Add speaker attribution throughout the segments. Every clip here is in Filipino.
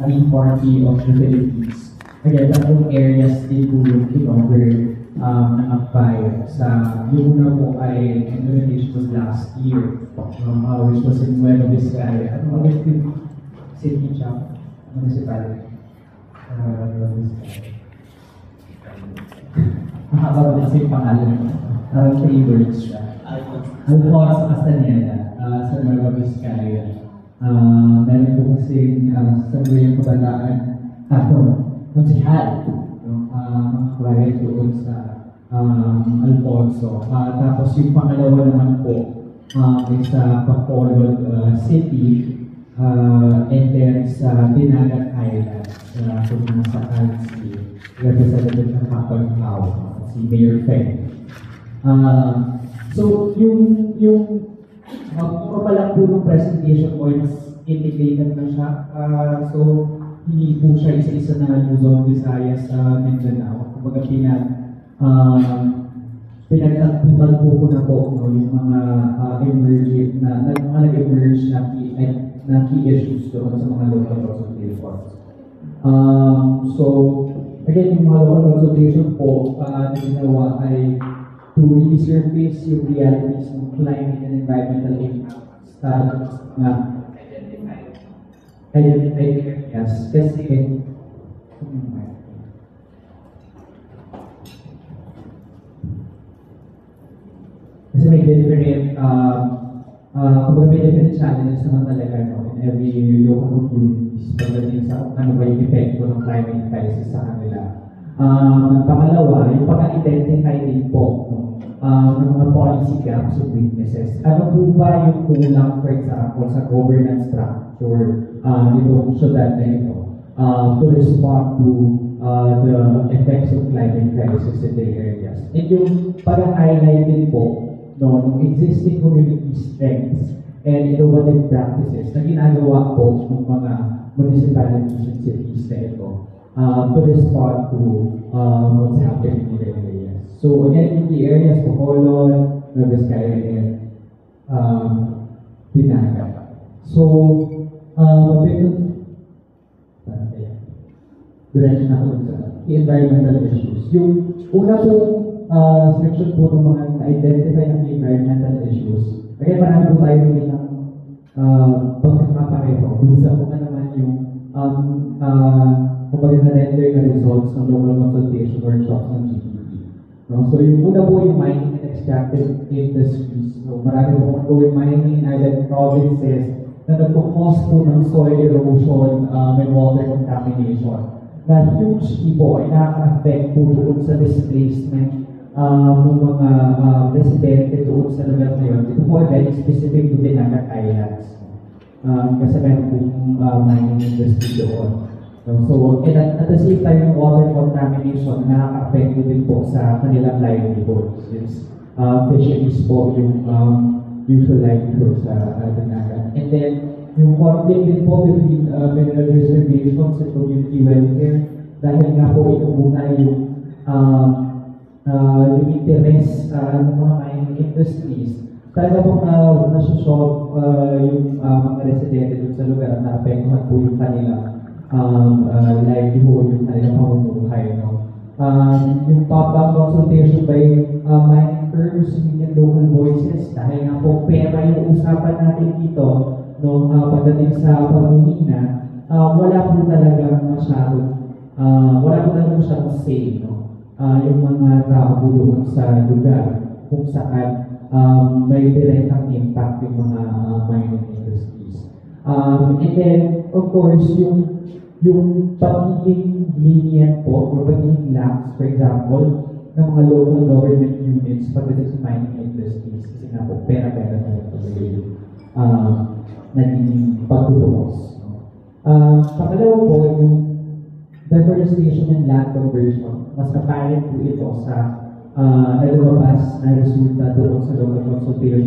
Speaker 1: marine party of the Philippines. Again, tatlong areas din po yung kinover ng Akbay. Yung una po ay implementation was last year, which was in Nueva Vizcaya. Ano ulit yung city siya? Municipality. Nueva Vizcaya. Mahaba ba kasi yung pangalan? 3 words siya. Alfonso Castaneda sa Nueva Vizcaya. Meron po kasi sa mga kabataan konsihal, mga kliyent doon sa Alfonso. Tapos yung pangalawa naman po ay sa Bacolod City and then sa Dinagat Island kung nasaan si Representative ng Kapag-Pao, si Mayor Feng. So yung puro pa lang po ng presentation ko is integrated na siya. So hindi po siya isa-isa na Luzon, Visayas, Mindanao. Kumbaga pinagtagputan po na po yung mga emerging nag-emerge na key issues doon sa mga local consultations. So again, yung mga local consultation po na ginawa ay to resurface yung realities ng climate and environmental impacts na identify areas kasi may different may different challenges naman talaga in every local communities pagdating sa ano ba yung epekto ng climate crisis sa kanila. Pangalawa, yung pag-identify din po ng mga policy gaps and weaknesses. Ano po ba yung kulang, for example, sa governance structure nitong syudad na ito to respond to the effects of climate crisis in the areas. And yung pag-highlight din po ng existing community strengths and innovative practices na ginagawa po ng mga municipalities and cities na ito to respond to what's happening in the areas. So again, in the areas of Bacolod, Nueva Vizcaya, and Dinagat. So, diretso na ako sa environmental issues. Yung una pong section po ng mga na-identify ng environmental issues, kaya marami po tayo rin ng pagkakapareho dun sa kung ano naman yung kumbaga na-render na results ng local consultation workshops ng GPP. No? So yung una po yung mining and extractive industries. So marami po ongoing mining in island provinces na nagpo-cause po ng soil erosion and water contamination. Na hugely po ay nakaka-affect po doon sa displacement ng mga residente doon sa lugar na yun. Ito po ay very specific to Dinagat Islands. Kasi meron pong mining industry doon. So, and at the same time, yung water contamination nakaka-affect din po sa kanilang livelihood. Since fisheries po yung usual livelihood sa Dinagat. And then, yung conflict din po between mineral reservations and community welfare dahil nga po inuuna yung interest ng mga mining industries. Talaga po nasusolve yung mga residente dun sa lugar na apektuhan po yung kanilang livelihood, yung kanilang pamumuhay. No? Yung top-down consultation by mining firms, yung local voices, dahil nga po pera yung usapan natin dito, no, pagdating sa pamimina, wala po talaga masyadong say, no? Yung mga tao doon sa lugar kung saan may direktang impact yung mga mining industries. And then, of course, yung pagiging lenient po, or pagiging lax, for example, ng mga local government units pagdating sa mining industries, kasi nga po, pera-pera talaga yung naging pagtutuos. Pangalawa po, yung deforestation and land conversion. Mas apparent po ito sa nalabas na resulta doon sa local consultation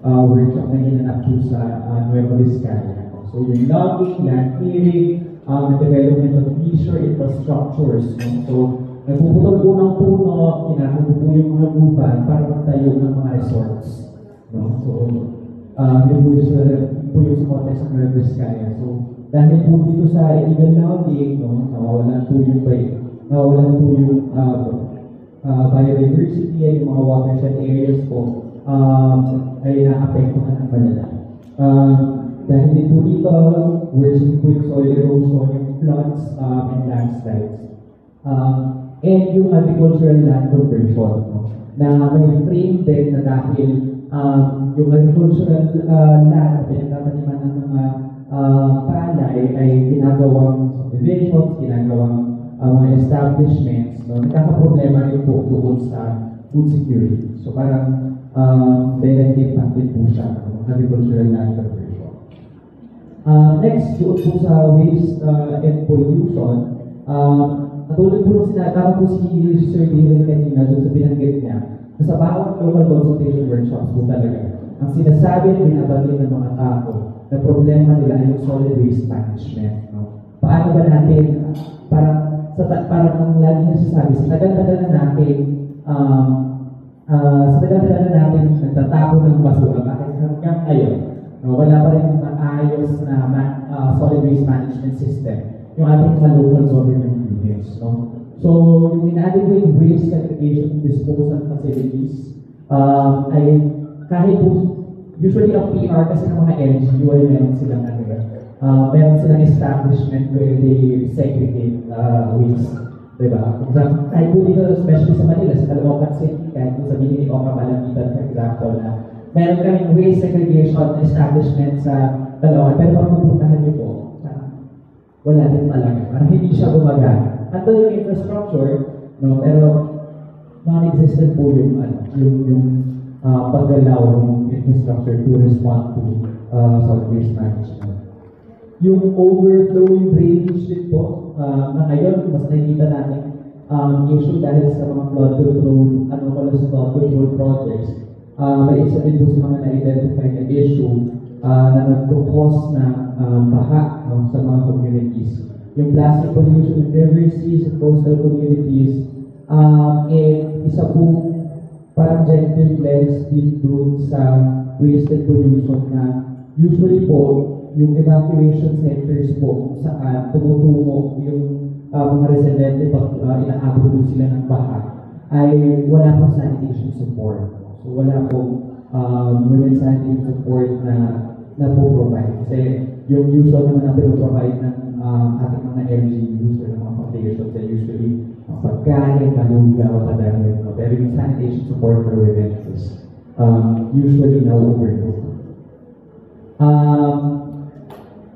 Speaker 1: workshop na ginanap po sa Nueva Vizcaya. So yung logging, land clearing, the development of leisure infrastructures. So nagpuputol po ng puno, kinakuha po yung mga lupa para magtayo ng mga resorts. So yun po yung sa context ng Nueva Vizcaya. So dahil po dito sa illegal logging, no, nawawalan po yung biodiversity ay yung mga watershed areas po ay naapektuhan ng malala. Dahil din po dito, worsening po yung soil erosion, yung floods, and landslides. And yung agricultural land conversion, no, na may frame din na dahil yung agricultural land, pinagtataniman ng mga palay ay ginagawang subdivisions, ginagawang mga establishments, no, nagkakaproblema rin po doon sa food security. So parang direct impact din po siya ng agricultural land conversion. Next, doon po sa waste and pollution, katulad po nung sinatama po si Sir David kanina doon sa binanggit niya, na sa bawat local consultation workshops po talaga, ang sinasabi at binabagay ng mga tao na problema nila ay yung solid waste management. No? Paano ba natin, parang lagi nasasabi, sa tagal-tagal na natin, nagtatapon ng basura, bakit hanggang ngayon, no, wala pa rin maayos na solid waste management system, yung ating local government units. No? So, yung inadequate waste segregation disposal facilities ay kahit po, usually ang PR kasi ng mga LGU ay meron silang establishment where they segregate waste. Diba? Kahit po dito, especially sa Manila, sa Caloocan City, kahit po sa Binili o Kapalagitan, for example, na meron kaming waste segregation establishment sa Caloocan, pero pag pupuntahan niyo po, wala din talaga. Parang hindi siya gumagana. Ando yung infrastructure, no, pero non-existent po yung paggalaw ng infrastructure to respond to solid waste management. Yung overflowing drainage din po, na ngayon, mas nakikita natin issue dahil sa mga flood control projects. May isa din po sa mga na-identify na issue na nagkukos ng baha sa mga communities. Yung plastic pollution in rivers, seas, and coastal communities, isa po parang gentle cleanse din doon sa wasted pollution na usually po, yung evacuation centers po saan tumutungo yung mga residente pag inaabot sila ng baha ay wala pong sanitation support. So wala pong women sanitation support na po-provide. Kasi yung usual naman na pinoprovide ng ating mga LGUs or ng mga foundations ay usually pagkain, maluga o padamit. No? Pero yung sanitation support for women is usually na-overlooked.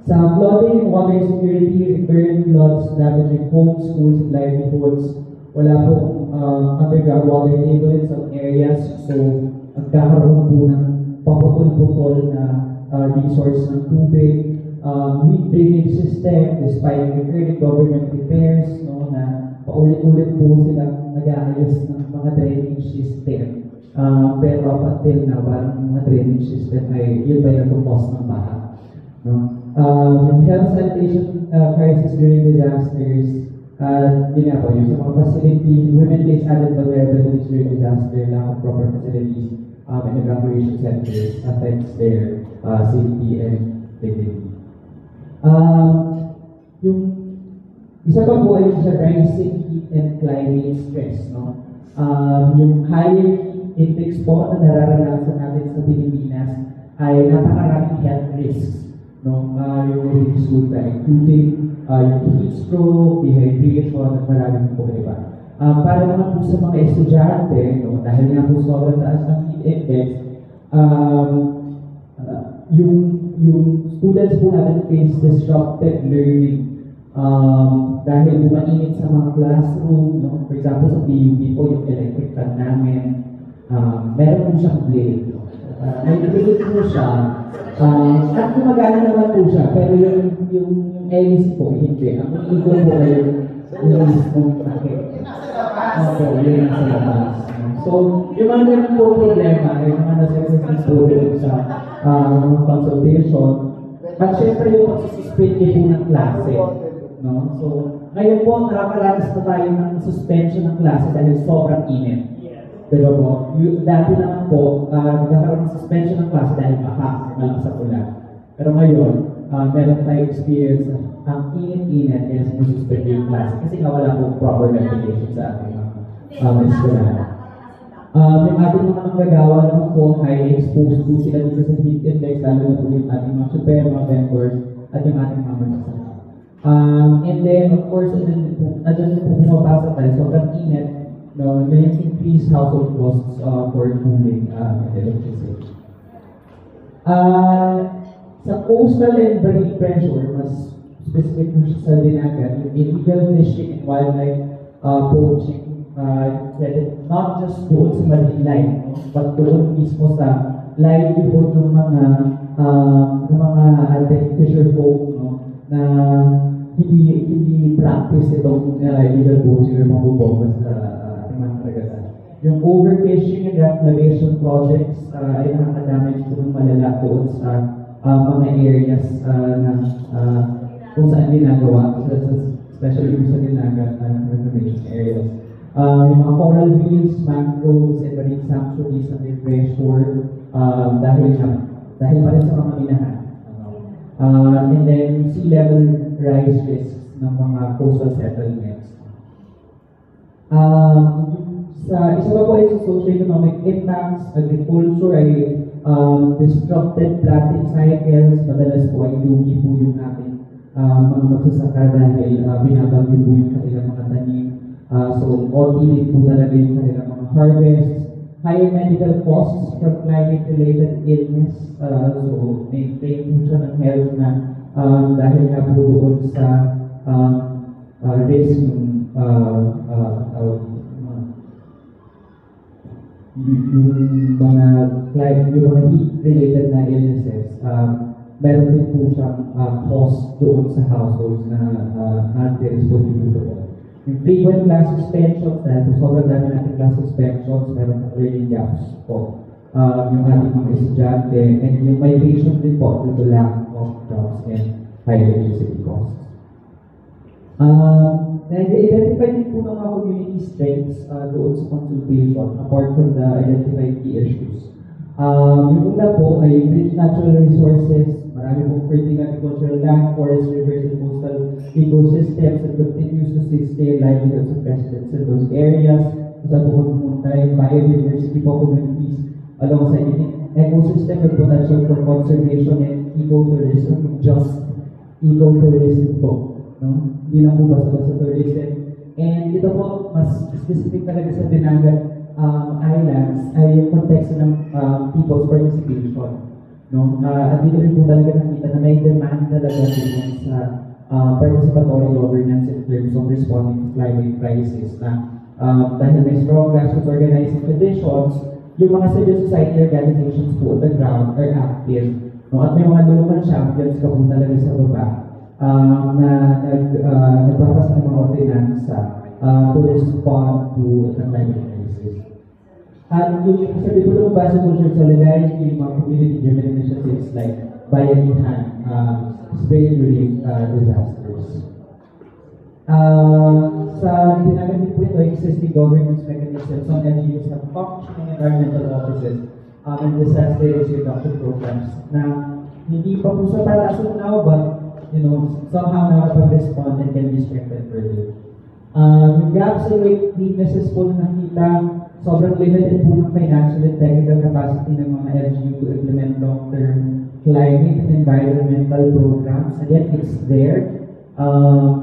Speaker 1: Sa flooding, water insecurity, recurrent floods, damaging homes, schools, and livelihoods, wala pong underground water table in some areas, so nagkakaroon po ng paputol-putol na resource ng tubig, weak drainage system, despite recurrent government repairs, no, na paulit-ulit po silang nag-aayos ng mga drainage system. Pero up until now, parang mga drainage system ay yun ba yung nagpupos ng baha. No? Yung health sanitation crisis during disasters, yun nga po, yung sa mga facilities, women face added vulnerabilities during disaster, lack of proper facilities, and evacuation centers affects their safety and dignity. Yung isa pa po ay sa rising heat and climate stress. No? Yung higher index po na nararanasan natin sa Pilipinas ay napakaraming health risks. No? Yung resulta including yung heat stroke, dehydration, at maraming po iba. Para naman po sa mga estudyante, no, dahil nga po sobrang taas ng heat index, yung students po natin face disrupted learning dahil po mainit sa mga classroom. No? For example, sa PUP po, yung electric fan namin, meron po siyang blade. May blade po siya. At gumagana naman po siya, pero yung LEC po, hindi. Ang igo po ay yung mismong packet. Opo, yun ang sa labas. So, yung mga ganun po problema ay mga nasa-execute po sa consultation. At syempre yung pag-suspend po ng klase. No? So, ngayon po, nakakaranas na tayo ng suspension ng klase dahil sobrang init. Diba po? Dati naman po, nagkakaroon ng suspension ng klase dahil malakas sa ulan. Pero ngayon, meron tayong experience na ang init-init kaya sinususpend yung class kasi nga wala pong proper ventilation sa ating eskwelahan. Yung ating mga nanggagawa naman po ay exposed po sila dito sa heat index, lalo na po yung ating mga super, mga vendors, at yung ating mga magsasaka. And then, of course, andyan po pumapasok tayo. So, ang init, no, may increased household costs for cooling and electricity. Sa coastal and marine pressure, mas specific mo siya sa Dinagat, yung illegal fishing and wildlife poaching, not just doon sa marine life, no, but doon mismo sa livelihood ng mga ating fisher folk, no, na hindi practice itong illegal poaching or mabubomba sa ating mga karagatan. Yung overfishing and reclamation projects ay nakakadamage po ng malala doon sa mga areas na kung saan ginagawa, especially sa Dinagat reclamation areas. Yung mga coral reefs, mangroves, and marine sanctuaries na may pressure dahil pa rin sa mga minahan. And then sea level rise risks ng mga coastal settlements. Isa pa po ay sa socio-economic impacts, agriculture ay disrupted planting cycles, madalas po ay lugi po yung ating mga magsasaka dahil binabagyo po yung kanilang mga tanim. So, onti po talaga yung kanilang mga harvests. Higher medical costs from climate-related illness. So, may claim po siya ng health na dahil nga po doon sa risk yung mga heat-related na illnesses. Meron din po siyang cost doon sa households na non-responsible doon. Yung frequent class suspensions, dahil po sobrang dami natin class suspensions, meron na learning gaps po. Yung ating mga estudyante, and yung migration din po due to lack of jobs and high electricity costs. Nag-identify din po ng mga community strengths doon sa consultation, apart from the identified key issues. Yung una po ay rich natural resources, marami pong fertile agricultural land, forests, rivers, and coastal ecosystems that continues to sustain livelihoods of residents in those areas. Sa tukod pumunta yung biodiversity po communities alongside yung ecosystem with potential for conservation and ecotourism, just ecotourism po. No? Hindi lang po basta-basta tourism. And ito po, mas specific talaga sa Dinagat Islands ay yung konteksto ng people's participation. No? At dito rin po talaga nakita na may demand talaga dito sa participatory governance in terms of responding to climate crisis. Dahil may strong grassroots organizing traditions, yung mga civil society organizations po on the ground are active. No? At may mga local champions ka po talaga sa baba na nagpapasa ng mga ordinansa to respond to the climate crisis. At yung sa Development Culture Solidarity, yung mga community-driven initiatives like Bayanihan, spray during disasters. Sa Dinagat din po ito, existing governance mechanisms on NGOs na functioning environmental offices and disaster risk reduction programs na hindi pa po sa talas now, but somehow nakapag-respond and can be strengthened further. Yung gaps and weaknesses po na nakita, sobrang limited po ng financial and technical capacity ng mga LGU to implement long-term climate and environmental programs. Again, it's there.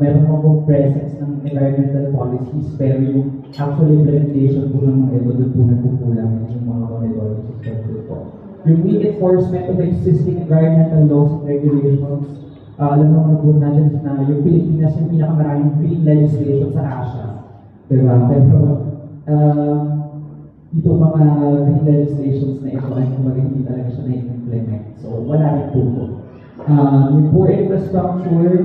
Speaker 1: Meron po pong presence ng environmental policies, pero yung actual implementation po ng mga ito doon po nagkukulang yung mga monitoring systems po. Yung weak enforcement of existing environmental laws and regulations, alam mo po natin na yung Pilipinas yung pinakamaraming green legislation sa Asia. Diba? Pero itong mga green legislations na ito ay hindi talaga siya na-implement. So, wala rin po po. Yung poor infrastructure,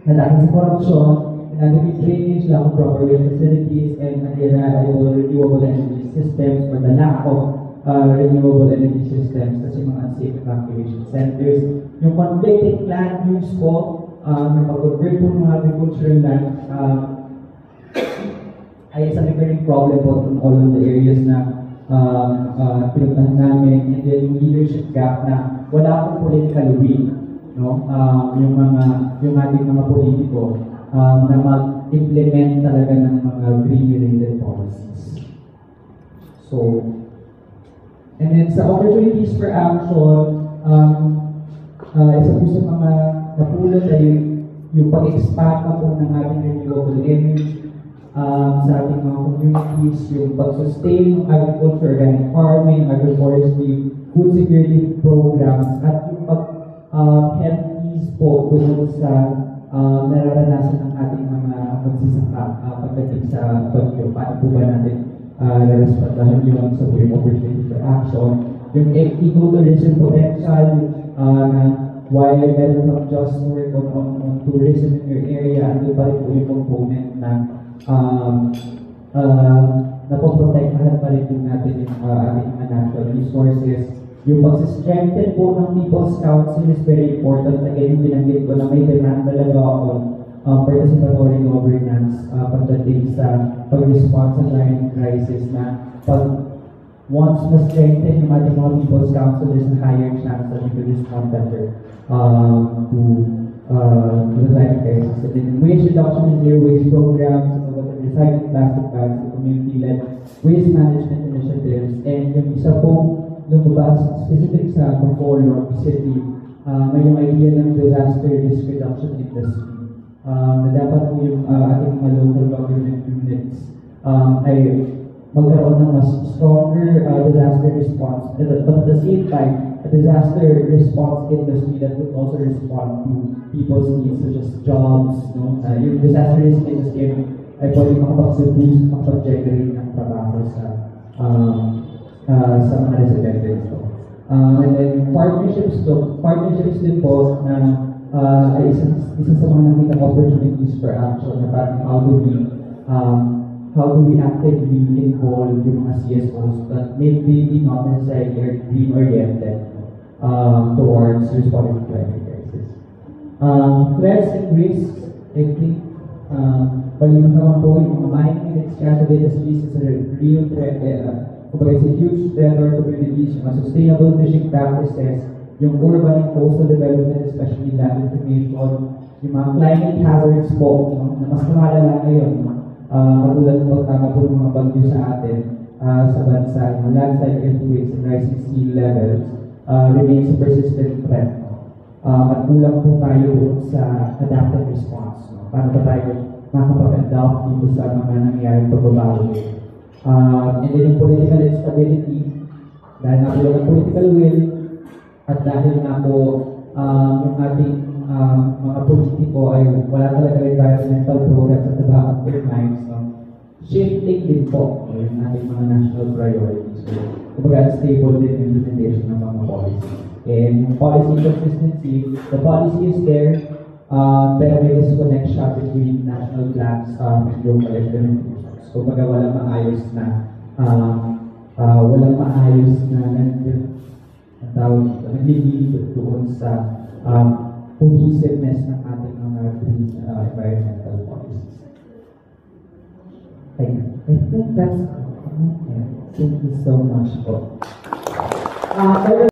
Speaker 1: nalaki sa corruption, inadequate drainage, lack of proper waste facilities, and unreliable renewable energy systems, or the lack of renewable energy systems kasi mga unsafe evacuation centers. Yung conflicting land use po, yung pag-convert po ng mga agricultural land, ay isang recurring problem po in all of the areas na pinuntahan namin. And then yung leadership gap na wala akong political will no? Yung ating mga politiko na mag-implement talaga ng mga green-related policies. So, and then sa opportunities for action, isa po sa mga napulot ay yung pag-expand pa po ng ating renewable energy sa ating mga communities, yung pag-sustain ng agriculture, organic farming, agroforestry, food security programs, at yung pag-help ease po doon sa nararanasan ng ating mga magsasaka pagdating sa bagyo. Paano po ba natin respondahan yun sa buong opportunity for action? Yung ecotourism potential, na while meron ng just work on tourism in your area, ando pa rin po yung component na napoprotektahan pa rin po natin yung ating mga natural resources. Yung pag-strengthen po ng People's Council is very important. Again, yung binanggit ko na may demand talaga on participatory governance pagdating sa pag-response sa climate crisis na once ma-strengthen yung ating mga People's Council, there's a higher chance that we could respond better to the climate crisis. And then waste reduction and zero waste programs, recycling plastic bags, community-led waste management initiatives, and yung isa pong lumabas specific sa Bacolod City, may yung idea ng disaster risk reduction industry. Na dapat po yung ating mga local government units ay magkaroon ng mas stronger disaster response, but at the same time, a disaster response industry that would also respond to people's needs such as jobs, no? Yung disaster risk industry ay pwede makapag-boost, makapag-generate ng trabaho sa mga residente nito. And then partnerships din po na ay isa sa mga nakita opportunities for action na parang how do we actively involve yung mga CSOs that maybe not necessarily green-oriented towards responding to climate crisis. Threats and risks, I think, pag-inom naman po yung mga mining and extractive industries is a real threat. Kumbaga, it's a huge threat to our communities, yung sustainable fishing practices, yung urban and coastal development, especially land information, yung mga climate hazards po, no, na mas lumalala ngayon, katulad po tama po ng mga bagyo sa atin, sa bansa, landslide, earthquakes, and rising sea levels, remains a persistent threat. At kulang po tayo sa adaptive response. No? Paano ba tayo makapag-adapt dito sa mga nangyaring pagbabago? And then yung political instability, dahil nga po yung political will, at dahil nga po yung ating mga politiko ay wala talaga environmental programs at the back of their minds, no? Shifting din po yung ating mga national priorities. So, kumbaga, unstable din yung implementation ng mga policy. And yung policy consistency, the policy is there, pero may disconnection between national plans and local implementations. Kumbaga, walang maayos na naglilid doon sa cohesiveness ng ating mga green environmental policies. I think that's all. Thank you so much po.